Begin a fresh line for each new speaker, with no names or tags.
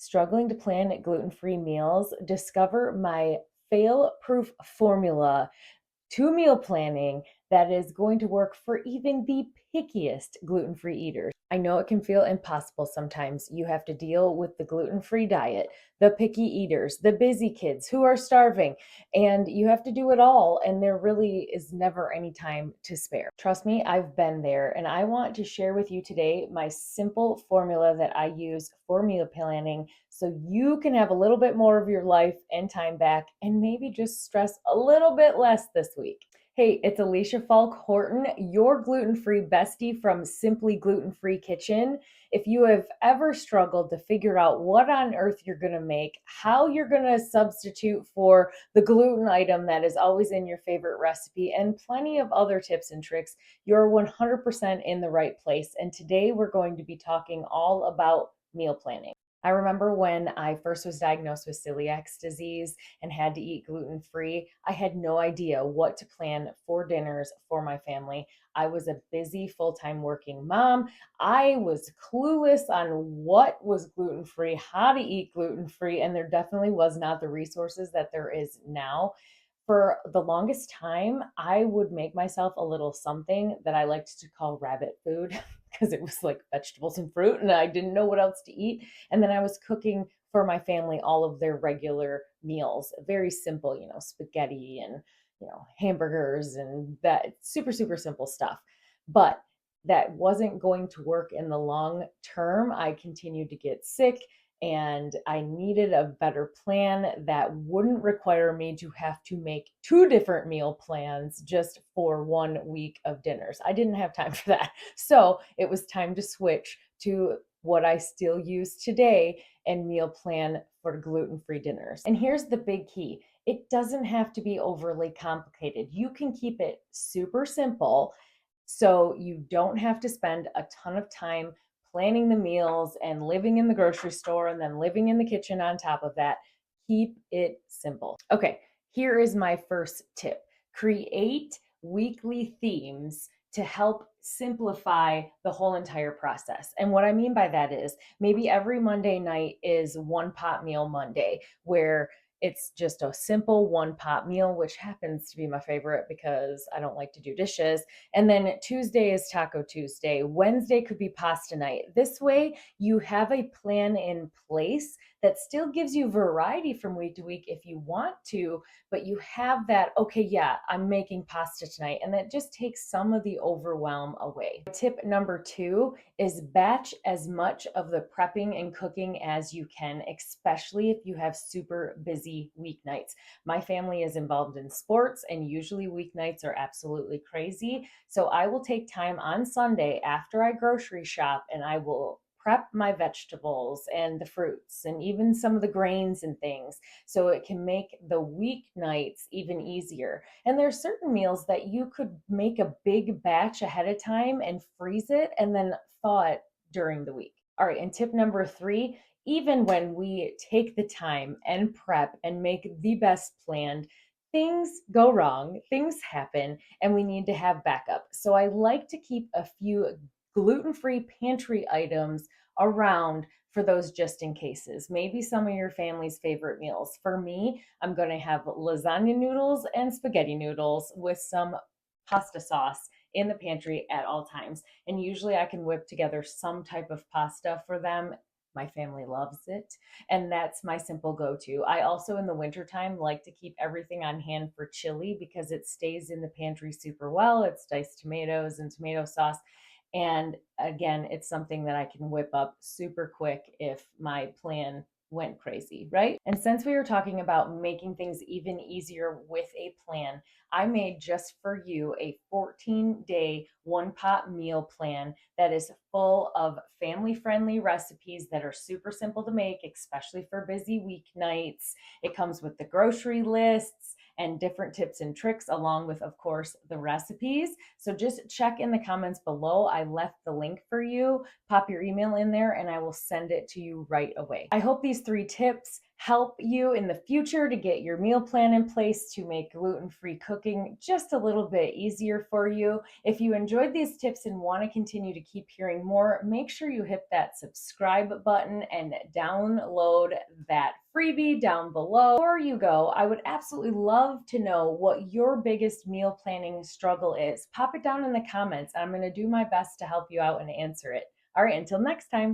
Struggling to plan gluten-free meals? Discover my fail-proof formula to meal planning that is going to work for even the pickiest gluten-free eaters. I know it can feel impossible sometimes. You have to deal with the gluten-free diet, the picky eaters, the busy kids who are starving, and you have to do it all, and there really is never any time to spare. Trust me, I've been there, and I want to share with you today my simple formula that I use for meal planning so you can have a little bit more of your life and time back and maybe just stress a little bit less this week. Hey, it's Alicia Falk Horton, your gluten-free bestie from Simply Gluten-Free Kitchen. If you have ever struggled to figure out what on earth you're going to make, how you're going to substitute for the gluten item that is always in your favorite recipe, and plenty of other tips and tricks, you're 100% in the right place. And today we're going to be talking all about meal planning. I remember when I first was diagnosed with celiac disease and had to eat gluten free, I had no idea what to plan for dinners for my family. I was a busy full time working mom. I was clueless on what was gluten free, how to eat gluten free, and there definitely was not the resources that there is now. For the longest time, I would make myself a little something that I liked to call rabbit food because it was like vegetables and fruit, and I didn't know what else to eat. And then I was cooking for my family all of their regular meals, very simple, spaghetti and, hamburgers and that super, super simple stuff. But that wasn't going to work in the long term. I continued to get sick and I needed a better plan that wouldn't require me to have to make two different meal plans just for 1 week of dinners. I didn't have time for that. So it was time to switch to what I still use today and meal plan for gluten-free dinners. And here's the big key. It doesn't have to be overly complicated. You can keep it super simple so you don't have to spend a ton of time planning the meals and living in the grocery store and then living in the kitchen on top of that. Keep it simple. Okay, here is my first tip. Create weekly themes to help simplify the whole entire process. And what I mean by that is maybe every Monday night is one pot meal Monday, where it's just a simple one pot meal, which happens to be my favorite because I don't like to do dishes. And then Tuesday is Taco Tuesday. Wednesday could be pasta night. This way, you have a plan in place that still gives you variety from week to week if you want to, but you have that, okay, yeah, I'm making pasta tonight. And that just takes some of the overwhelm away. Tip number 2 is batch as much of the prepping and cooking as you can, especially if you have super busy weeknights. My family is involved in sports, and usually weeknights are absolutely crazy. So I will take time on Sunday after I grocery shop and I will prep my vegetables and the fruits and even some of the grains and things so it can make the weeknights even easier. And there's certain meals that you could make a big batch ahead of time and freeze it and then thaw it during the week. All right, and tip number 3, even when we take the time and prep and make the best planned, things go wrong, things happen, and we need to have backup. So I like to keep a few gluten-free pantry items around for those just in cases. Maybe some of your family's favorite meals. For me, I'm going to have lasagna noodles and spaghetti noodles with some pasta sauce in the pantry at all times. And usually I can whip together some type of pasta for them. My family loves it. And that's my simple go to. I also, in the wintertime, like to keep everything on hand for chili because it stays in the pantry super well. It's diced tomatoes and tomato sauce. And again, it's something that I can whip up super quick if my plan went crazy, right? And since we were talking about making things even easier with a plan, I made just for you a 14-day one pot meal plan that is full of family friendly recipes that are super simple to make, especially for busy weeknights. It comes with the grocery lists and different tips and tricks, along with, of course, the recipes. So just check in the comments below. I left the link for you. Pop your email in there and I will send it to you right away. I hope these 3 tips help you in the future to get your meal plan in place to make gluten-free cooking just a little bit easier for you. If you enjoyed these tips and want to continue to keep hearing more, make sure you hit that subscribe button and download that freebie down below. Before you go, I would absolutely love to know what your biggest meal planning struggle is. Pop it down in the comments. I'm going to do my best to help you out and answer it. All right, until next time.